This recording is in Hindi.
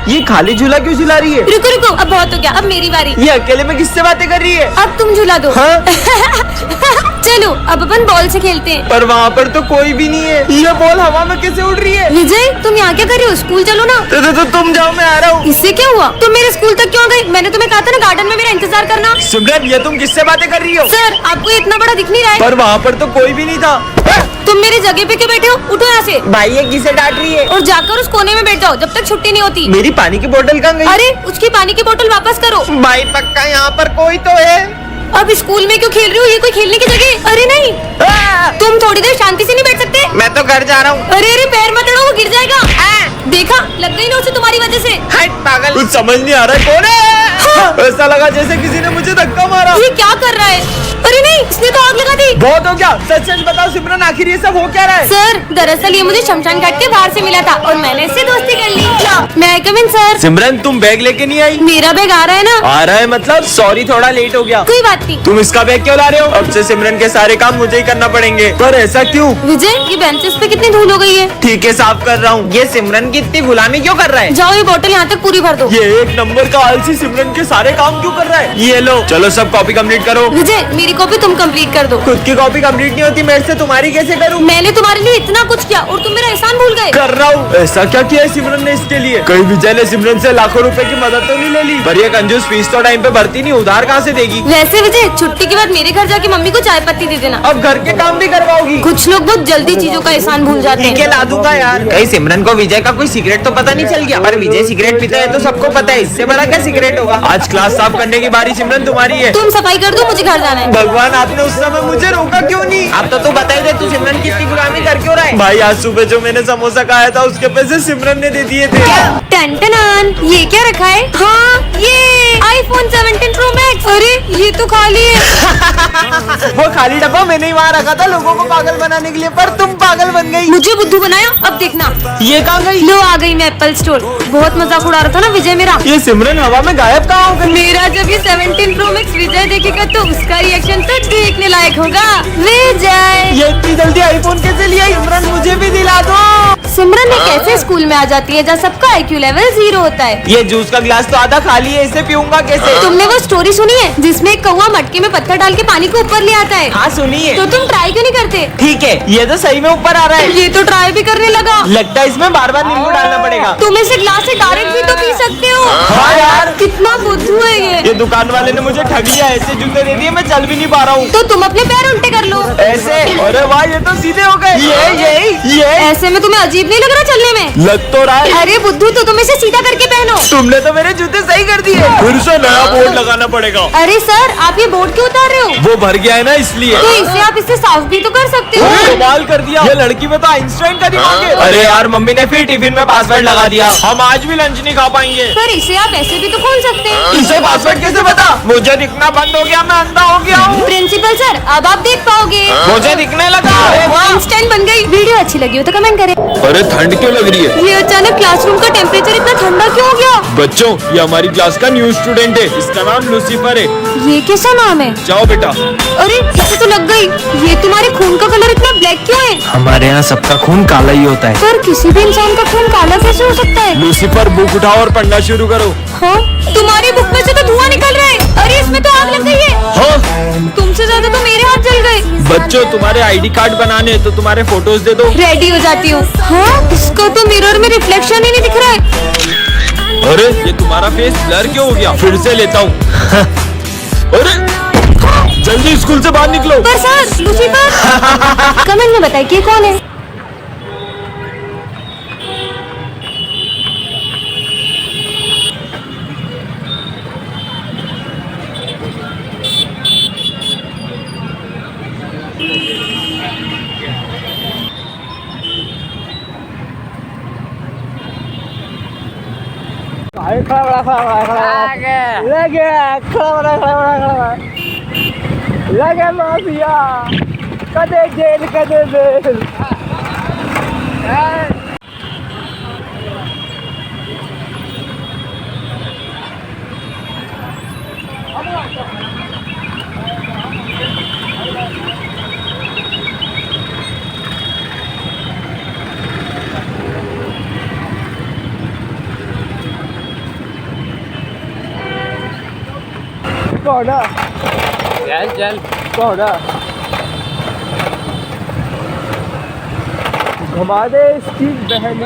ये खाली झूला क्यों झुला रही है? रुको रुको, अब बहुत हो गया, अब मेरी बारी। ये अकेले में किससे बातें कर रही है? अब तुम झूला दो। हाँ? चलो अब अपन बॉल से खेलते हैं। पर वहाँ पर तो कोई भी नहीं है। ये बॉल हवा में कैसे उड़ रही है? विजय तुम यहाँ क्या कर रहे हो? स्कूल चलो ना। तो तुम जाओ, मैं आ रहा हूँ। इससे क्या हुआ? तुम मेरे स्कूल तक क्यों गई? मैंने तुम्हें कहा था ना गार्डन में मेरा इंतजार करना। सिमरन, ये तुम किससे बातें कर रही हो? सर आपको इतना बड़ा दिख नहीं रहा है? पर वहाँ पर तो कोई भी नहीं था। तुम मेरी जगह पे क्यों बैठे हो? उठो यहाँ से। भाई ये किसे डांट रही है? और जाकर उस कोने में बैठ जाओ जब तक छुट्टी नहीं होती। मेरी पानी की बोतल कहाँ गई? अरे उसकी पानी की बोतल वापस करो। भाई पक्का यहाँ पर कोई तो है। अब स्कूल में क्यों खेल रहे हो? ये कोई खेलने की जगह? अरे नहीं, तुम थोड़ी देर शांति से नहीं बैठ सकते? मैं तो घर जा रहा हूँ। अरे अरे पैर मत अड़ो, वो गिर जाएगा। देखा, लग गई ना उसे तुम्हारी वजह से। हट पागल, कुछ समझ नहीं आ रहा है कौन है? ऐसा लगा जैसे किसी ने मुझे धक्का मारा। ये क्या कर रहा है? अरे नहीं, इसने तो आग लगा दी। बहुत हो गया, सच सच बताओ सिमरन, आखिर ये सब हो क्या रहा है? सर दरअसल ये मुझे शमशान घाट के बाहर से मिला था और मैंने इससे दोस्ती कर ली। मैं आई कम इन सर? सिमरन तुम बैग लेके नहीं आई? मेरा बैग आ रहा है ना। आ रहा है मतलब? सॉरी थोड़ा लेट हो गया। कोई बात नहीं। तुम इसका बैग क्यों ला रहे हो? अब से सिमरन के सारे काम मुझे ही करना पड़ेंगे। पर ऐसा क्यों? विजय ये बेंचेस पे कितनी धूल हो गई है। ठीक है साफ कर रहा हूँ। ये सिमरन की इतनी गुलामी क्यों कर रहा है? जाओ ये बोतल यहाँ तक पूरी भर दो। ये एक नंबर का आलसी सिमरन के सारे काम क्यों कर रहा है? ये लो, चलो सब कॉपी कंप्लीट करो। विजय मेरी कॉपी तुम कंप्लीट कर दो। खुद की कॉपी कंप्लीट नहीं होती, मेरे से तुम्हारी कैसे करूँ? मैंने तुम्हारे लिए इतना कुछ किया और तुम मेरा एहसान भूल गए। कर रहा हूँ। ऐसा क्या किया है सिमरन ने इसके लिए? कहीं विजय ने सिमरन से लाखों रुपए की मदद तो नहीं ले ली? पर ये कंजूस फीस तो टाइम पे भरती नहीं, उधार कहाँ से देगी? वैसे विजय छुट्टी के बाद मेरे घर जाके मम्मी को चाय पत्ती दे देना। अब घर के काम भी करवाओगी? कुछ लोग बहुत जल्दी चीजों का एहसान भूल जाते ठीक है हैं। ला दूंगा यार। कहीं सिमरन को विजय का कोई सिगरेट तो पता नहीं चल गया? पर विजय सिगरेट पीता है तो सबको पता है, इससे बड़ा क्या सिगरेट होगा? आज क्लास साफ करने की बारी सिमरन तुम्हारी है। तुम सफाई कर दो, मुझे घर जाना है। भगवान, आपने उस समय मुझे रोका क्यों नहीं? अब तो तू बता ही दे, तू सिमरन की इतनी गुलामी कर क्यों रहा है? भाई आज सुबह जो मैंने समोसा खाया था उसके पैसे सिमरन ने दे दिए थे। टन ये क्या रखा है? हाँ ये iPhone 17 Pro Max। अरे ये तो खाली है। वो खाली डब्बा मैंने ही वहाँ रखा था लोगों को पागल बनाने के लिए, पर तुम पागल बन गई। मुझे बुद्धू बनाया, अब देखना। ये कहाँ गई? लो आ गई मैं एप्पल स्टोर। बहुत मजाक उड़ा रहा था ना विजय मेरा। ये सिमरन हवा में गायब कहाँ हो गई? मेरा जब ये 17 Pro Max विजय देखेगा तो उसका रिएक्शन तो देखने लायक होगा। विजय ये इतनी जल्दी आईफोन कैसे लिया? सिमरन मुझे भी दिला दो। सिमरन ने कैसे स्कूल में आ जाती है जहाँ सबका IQ लेवल 0 होता है। ये जूस का गिलास तो आधा खाली है, इसे पीऊंगा कैसे? तुमने वो स्टोरी सुनी है जिसमें एक कौवा मटके में पत्थर डाल के पानी को ऊपर ले आता है? हाँ सुनिए। तो तुम ट्राई क्यों नहीं करते? ठीक है, ये तो सही में ऊपर आ रहा है। ये तो ट्राई भी करने लगा। लगता है इसमें बार बार नींबू डालना पड़ेगा। तुम इसे ग्लास से डायरेक्ट भी तो पी सकते हो। हाँ यार, कितना बुद्धू है ये। दुकान वाले ने मुझे ठग लिया, ऐसे जूते दे दिए, मैं चल भी नहीं पा रहा हूँ। तो तुम अपने पैर उल्टे कर लो। ऐसे? अरे वाह, ये तो सीधे हो गए। ये ऐसे में तुम्हें अजीब नहीं लग रहा चलने में? लग तो रहा है। अरे बुद्धू तो तुम इसे सीधा करके पहनो। तुमने तो मेरे जूते सही कर दिए। फिर से नया बोर्ड लगाना पड़ेगा। अरे सर आप ये बोर्ड क्यों उतार रहे हो? वो भर गया है ना इसलिए। तो इसे आप इससे साफ भी तो कर सकते हो। कमाल कर दिया, ये लड़की में तो आइंस्टाइन का दिमाग है। अरे यार मम्मी ने फिर टिफिन में पासवर्ड लगा दिया, हम आज भी लंच नहीं खा पाएंगे। पर इसे आप ऐसे भी तो खोल सकते हैं। इसे पासवर्ड कैसे पता? मुझे दिखना बंद हो गया, मैं अंधा हो गया हूँ। प्रिंसिपल सर अब आप देख पाओगे। मुझे दिखने लगा। आइंस्टाइन बन गई। वीडियो अच्छी लगी हो तो कमेंट करें। अरे ठंड क्यों लग रही है? ये अचानक क्लासरूम का टेम्परेचर इतना ठंडा क्यों हो गया? बच्चों, ये हमारी क्लास का न्यू स्टूडेंट है, इसका नाम लूसीफर है। ये कैसा नाम है? जाओ बेटा। अरे इसे तो लग गई। ये तुम्हारे खून का कलर इतना ब्लैक क्यों है? हमारे यहाँ सबका खून काला ही होता है। पर किसी भी इंसान का खून काला कैसे हो सकता है? लूसीफर बुक उठाओ और पढ़ना शुरू करो। हाँ तुम्हारी बुक में से तो धुआं निकल रहा है। अरे इसमें तो आग लग गई है। हाँ तुमसे ज्यादा तो मेरे हाथ जल गए। बच्चों, तुम्हारे आईडी कार्ड बनाने हैं तो तुम्हारे फोटोज दे दो। रेडी हो जाती हूँ। हाँ इसका तो मिरर में रिफ्लेक्शन ही नहीं दिख रहा है। अरे ये तुम्हारा फेस ब्लर क्यों हो गया? फिर से लेता हूँ। अरे जल्दी स्कूल से बाहर निकलो। पर सर लूसीफर कमेंट में बताइए कि कौन है? लगे माफिया, कदे जेल कदे जेल। कौन है? चल चल कौन है? घुमा दे इसकी बहन